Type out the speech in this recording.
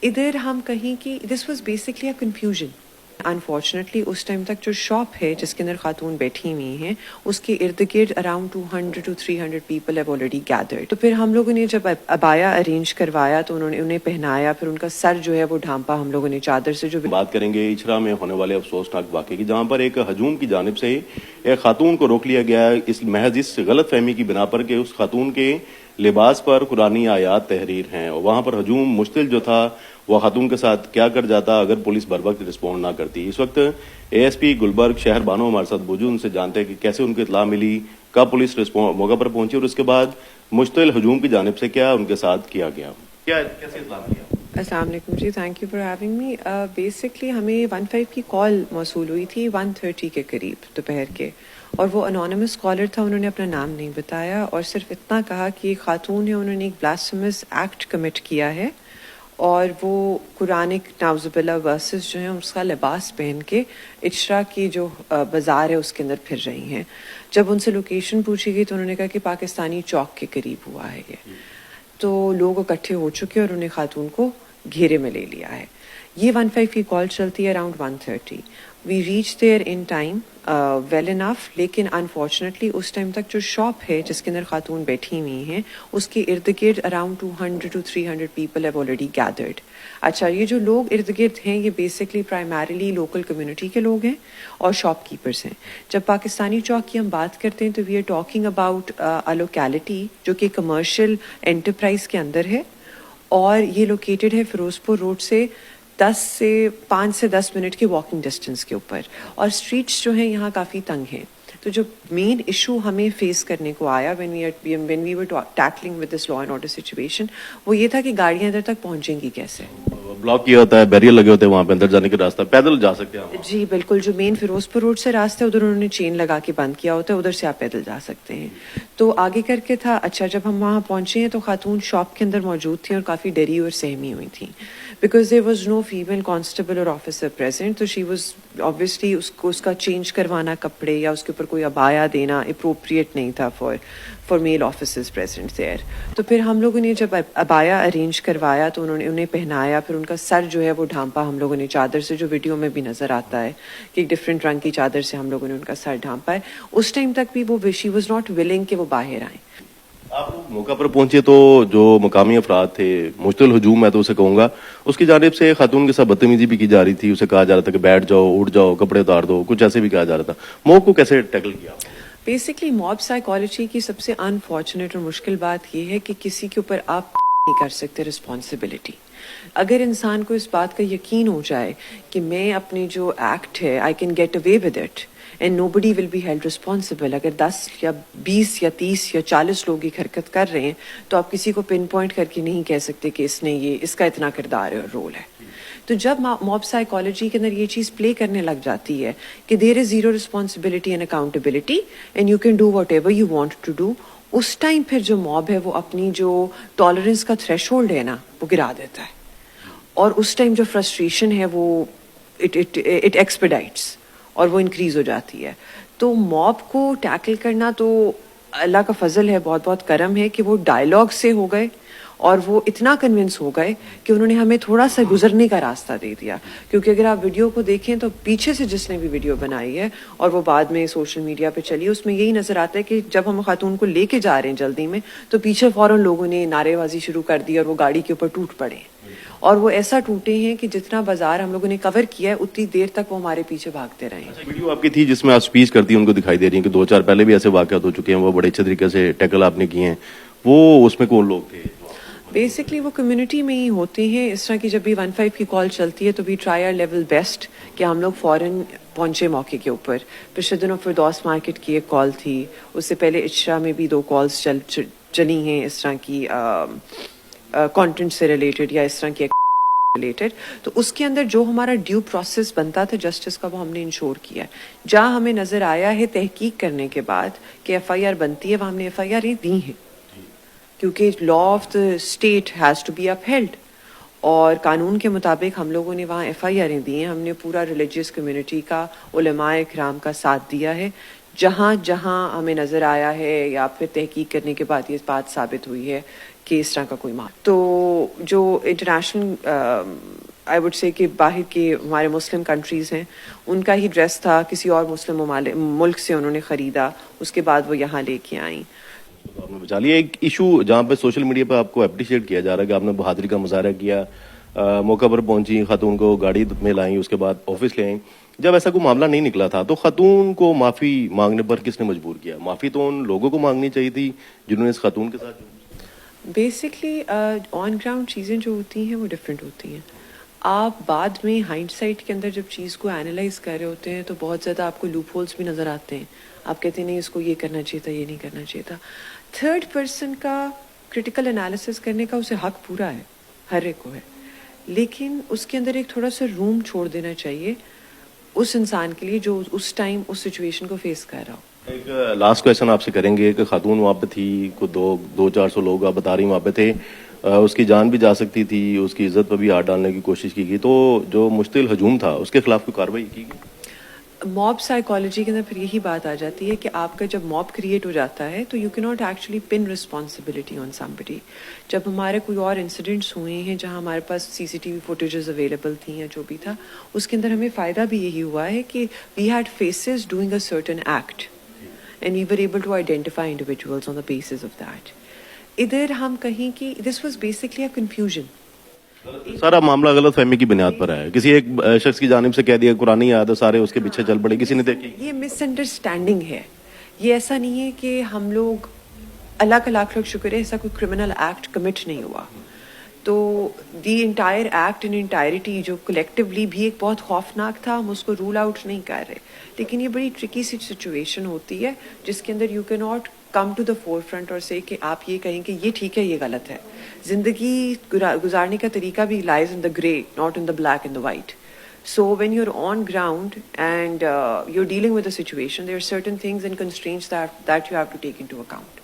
ادھر ہم کہیں کہ this was basically a confusion. Unfortunately اس ٹائم تک جو شاپ ہے جس کے اندر خاتون بیٹھی ہوئی ہیں اس کے ارد گرد around 200 to 300 people have already gathered. تو پھر ہم لوگوں نے جب ابایا ارینج کروایا تو انہوں نے انہیں پہنایا, پھر ان کا سر جو ہے وہ ڈھانپا ہم لوگوں نے چادر سے. جو بات کریں گے اچھرا میں ہونے والے افسوسناک واقعے کی, جہاں پر ایک ہجوم کی جانب سے ایک خاتون کو روک لیا گیا اس محض اس غلط فہمی کی بنا پر کہ اس خاتون کے لباس پر قرآنی آیات تحریر ہیں, اور وہاں پر ہجوم مشتل جو تھا وہ خاتون کے ساتھ کیا کر جاتا اگر پولیس بر وقت رسپونڈ نہ کرتی. اس وقت اے ایس پی گلبرگ شہر بانو ہمارے ساتھ موجود, ان سے جانتے ہیں کہ کیسے ان کو اطلاع ملی, کب پولیس موقع پر پہنچی, اور اس کے بعد مشتل ہجوم کی جانب سے کیا ان کے ساتھ کیا گیا. کیسے اطلاع ملی؟ السلام علیکم جی, thank you for having me. Basically ہمیں 15 کی کال موصول ہوئی تھی 1:30 کے قریب دوپہر کے, اور وہ انونیمس کالر تھا. انہوں نے اپنا نام نہیں بتایا اور صرف اتنا کہا کہ ایک خاتون ہے, انہوں نے ایک بلاسفیمس ایکٹ کمٹ کیا ہے اور وہ قرآنک نعوذ باللہ ورسز جو ہیں اس کا لباس پہن کے اچرا کی جو بازار ہے اس کے اندر پھر رہی ہیں. جب ان سے لوکیشن پوچھی گئی تو انہوں نے کہا کہ پاکستانی چوک کے قریب ہوا ہے یہ. تو لوگ اکٹھے ہو چکے اور انہیں خاتون کو گھیرے میں لے لیا ہے. یہ 15 کی کال چلتی ہے around 1:30. We reach there in time well enough, لیکن انفارچونیٹلی اس ٹائم تک جو شاپ ہے جس کے اندر خاتون بیٹھی ہوئی ہیں اس کے ارد گرد around 200 to 300 people have already gathered. اچھا, یہ جو لوگ ارد گرد ہیں یہ بیسکلی پرائمریلی لوکل کمیونٹی کے لوگ ہیں اور شاپ کیپرس ہیں. جب پاکستانی چوک کی ہم بات کرتے ہیں تو we are talking about a locality جو کہ کمرشل انٹرپرائز کے اندر ہے, اور یہ لوکیٹڈ ہے فیروز پور روڈ سے 5 سے 10 منٹ کے واکنگ ڈسٹینس کے اوپر, اور اسٹریٹس جو ہیں یہاں کافی تنگ ہیں. تو جو مین ایشو ہمیں فیس کرنے کو آیا when we were tackling with this law and order situation وہ یہ تھا کہ گاڑیاں ادھر تک پہنچیں گی کیسے. بلاک کیا ہوتا ہے, بیریئر لگے ہوتے ہیں وہاں پہ, اندر جانے کے راستہ پیدل جا سکتے ہیں. جی بالکل, جو مین فیروز پور روڈ سے راستہ ہے ادھر انہوں نے چین لگا کے بند کیا ہوتا ہے, ادھر سے آپ پیدل جا سکتے ہیں. تو آگے کر کے تھا. اچھا, جب ہم وہاں پہنچے ہیں تو خاتون شاپ کے اندر موجود تھیں اور کافی ڈری اور سہمی ہوئی تھیں because there was no female constable اور آفیسر پریزنٹ. تو شی واز obviously اس کا چینج کروانا کپڑے یا اس کے اوپر کوئی ابایا دینا اپروپریٹ نہیں تھا for male officers present there. تو پھر ہم لوگوں نے جب ابایا ارینج کروایا تو انہوں نے انہیں پہنایا, پھر ان کا سر جو ہے وہ ڈھانپا ہم لوگوں نے چادر سے, جو ویڈیو میں بھی نظر آتا ہے کہ ایک ڈفرینٹ رنگ کی چادر سے ہم لوگوں نے ان کا سر ڈھانپا ہے. اس ٹائم تک بھی وہ شی واز ناٹ ولنگ کہ وہ باہر آئیں. آپ لوگ موقع پر پہنچے تو جو مقامی افراد تھے, مشتل ہجوم میں تو اسے کہوں گا, اس کی جانب سے خاتون کے ساتھ بدتمیزی بھی کی جا رہی تھی. اسے کہا جا رہا تھا کہ بیٹھ جاؤ, اٹھ جاؤ, کپڑے اتار دو, کچھ ایسے بھی کہا جا رہا تھا. موقع کو کیسے ٹیکل کیا؟ بیسکلی موب سائیکالوجی کی سب سے انفارچونیٹ اور مشکل بات یہ ہے کہ کسی کے اوپر آپ نہیں کر سکتے رسپانسبلٹی. اگر انسان کو اس بات کا یقین ہو جائے کہ میں اپنی جو ایکٹ ہے I can get away with it and nobody will be held responsible. اگر 10 یا 20 یا 30 یا 40 لوگ ایک حرکت کر رہے ہیں تو آپ کسی کو پن پوائنٹ کر کے نہیں کہہ سکتے کہ اس کا اتنا کردار ہے اور رول ہے. تو جب موب سائیکالوجی کے اندر یہ چیز پلے کرنے لگ جاتی ہے کہ there is zero responsibility and accountability and you can do whatever you want to do, اس ٹائم پھر جو موب ہے وہ اپنی جو ٹالرنس کا تھریش ہولڈ ہے نا وہ گرا دیتا ہے, اور اس ٹائم جو فرسٹریشن ہے وہ اٹ ایکسپیڈائٹس اور وہ انکریز ہو جاتی ہے. تو موب کو ٹیکل کرنا تو اللہ کا فضل ہے, بہت بہت کرم ہے کہ وہ ڈائلاگ سے ہو گئے اور وہ اتنا کنونس ہو گئے کہ انہوں نے ہمیں تھوڑا سا گزرنے کا راستہ دے دیا. کیونکہ اگر آپ ویڈیو کو دیکھیں تو پیچھے سے جس نے بھی ویڈیو بنائی ہے اور وہ بعد میں سوشل میڈیا پہ چلی, اس میں یہی نظر آتا ہے کہ جب ہم خاتون کو لے کے جا رہے ہیں جلدی میں تو پیچھے فوراً لوگوں نے نعرے بازی شروع کر دی اور وہ گاڑی کے اوپر ٹوٹ پڑے, اور وہ ایسا ٹوٹے ہیں کہ جتنا بازار ہم لوگوں نے کور کیا ہے اتنی دیر تک وہ ہمارے پیچھے بھاگتے رہے ہیں. ویڈیو آپ کی تھی جس میں آپ اسپیچ کرتی ہیں, ان کو دکھائی دے رہی ہیں کہ 2-4 پہلے بھی ایسے واقعات ہو چکے ہیں, وہ بڑے اچھے طریقے سے ٹیکل آپ نے کیے ہیں. وہ اس میں کون لوگ تھے؟ بیسکلی وہ کمیونٹی میں ہی ہوتے ہیں. اس طرح کی جب بھی 15 کی کال چلتی ہے تو we try our level best کہ ہم لوگ فوراً پہنچے موقع کے اوپر. پچھلے دنوں فردوس مارکیٹ کی ایک کال تھی, اس سے پہلے اچرا میں بھی 2 کالز چلی ہیں اس طرح کی کانٹینٹ سے ریلیٹڈ یا اس طرح کی ریلیٹڈ. تو اس کے اندر جو ہمارا ڈیو پروسیس بنتا تھا جسٹس کا وہ ہم نے انشور کیا. جہاں ہمیں نظر آیا ہے تحقیق کرنے کے بعد کہ ایف آئی آر بنتی ہے, وہاں ہم نے ایف آئی آر دی ہیں کیونکہ law of the state has to be upheld, اور قانون کے مطابق ہم لوگوں نے وہاں ایف آئی آریں دی ہیں. ہم نے پورا ریلیجیس کمیونٹی کا, علماء اکرام کا ساتھ دیا ہے. جہاں جہاں ہمیں نظر آیا ہے یا پھر تحقیق کرنے کے بعد یہ بات ثابت ہوئی ہے کہ اس طرح کا کوئی تو جو انٹرنیشنل آئی وڈ سے کہ باہر کے ہمارے مسلم کنٹریز ہیں ان کا ہی ڈریس تھا کسی اور مسلم ملک سے انہوں نے خریدا, اس کے بعد وہ یہاں لے کے آئیں. آپ نے بچا لیا ایک ایشو جہاں پہ سوشل میڈیا پہ آپ کو اپریشیٹ کیا جا رہا ہے کہ آپ نے بہادری کا مظاہرہ کیا, موقع پر پہنچی, خاتون کو گاڑی میں لائیں, اس کے بعد آفس لے آئیں. جب ایسا کوئی معاملہ نہیں نکلا تھا تو خاتون کو معافی مانگنے پر کس نے مجبور کیا؟ معافی تو ان لوگوں کو مانگنی چاہیے تھی جنہوں نے اس خاتون کے ساتھ. بیسکلی آن گراؤنڈ چیزیں جو ہوتی ہیں وہ ڈفرینٹ ہوتی ہیں. آپ بعد میں ہائنڈ سائٹ کے اندر جب چیز کو اینالائز کر رہے ہوتے ہیں تو بہت زیادہ آپ کو لوپ ہولس بھی نظر آتے ہیں. آپ کہتے ہیں نہیں اس کو یہ کرنا چاہیے تھا, یہ نہیں کرنا چاہیے تھا. تھرڈ پرسن کا کرٹیکل انالیسس کرنے کا اسے حق پورا ہے, ہر ایک کو ہے, لیکن اس کے اندر ایک تھوڑا سا روم چھوڑ دینا چاہیے اس انسان کے لیے جو اس ٹائم اس سچویشن کو فیس کر رہا ہو. ایک لاسٹ کویشچن آپ سے کریں گے کہ خاتون وہاں پہ تھی, کوئی 200-400 لوگ آپ بتا رہی وہاں پہ تھے, اس کی جان بھی جا سکتی تھی, اس کی عزت پہ بھی ہاتھ ڈالنے کی کوشش کی گئی, تو جو مشتعل ہجوم تھا اس کے خلاف کوئی کارروائی کی گئی؟ موب سائیکالوجی کے اندر پھر یہی بات آ جاتی ہے کہ آپ کا جب موب کریٹ ہو جاتا ہے تو you can not actually pin responsibility on somebody. جب ہمارے کوئی اور انسیڈنٹس ہوئے ہیں جہاں ہمارے پاس CCTV فوٹیجز اویلیبل تھیں یا جو بھی تھا, اس کے اندر ہمیں فائدہ بھی یہی ہوا ہے کہ we had faces doing a certain act and we were able to identify individuals on the basis of that. ادھر ہم کہیں کہ this was basically a confusion. سارا معاملہ غلط فہمی کی بنیاد پر ہے, کسی ایک شخص کی جانب سے کہہ دیا قرآن یاد ہے, سارے اس کے پیچھے چل پڑے, کسی نے دیکھی. یہ مس انڈرسٹینڈنگ ہے. یہ ایسا نہیں ہے کہ ہم لوگ, اللہ کا لاکھ لاکھ شکر ہے ایسا کوئی کرمنل ایکٹ کمٹ نہیں ہوا. تو the entire act in entirety جو کلیکٹیولی بھی ایک بہت خوفناک تھا, ہم اس کو رول آؤٹ نہیں کر رہے, لیکن یہ بڑی ٹرکی سی سچویشن ہوتی ہے جس کے اندر you can not come to the forefront اور سے کہ آپ یہ کہیں کہ یہ ٹھیک ہے یہ غلط ہے. زندگی گزارنے کا طریقہ بھی لائز ان دا گرے, not in the black and the white. So when you're on ground and you're dealing with a situation, there are certain things and constraints that you have to take into account.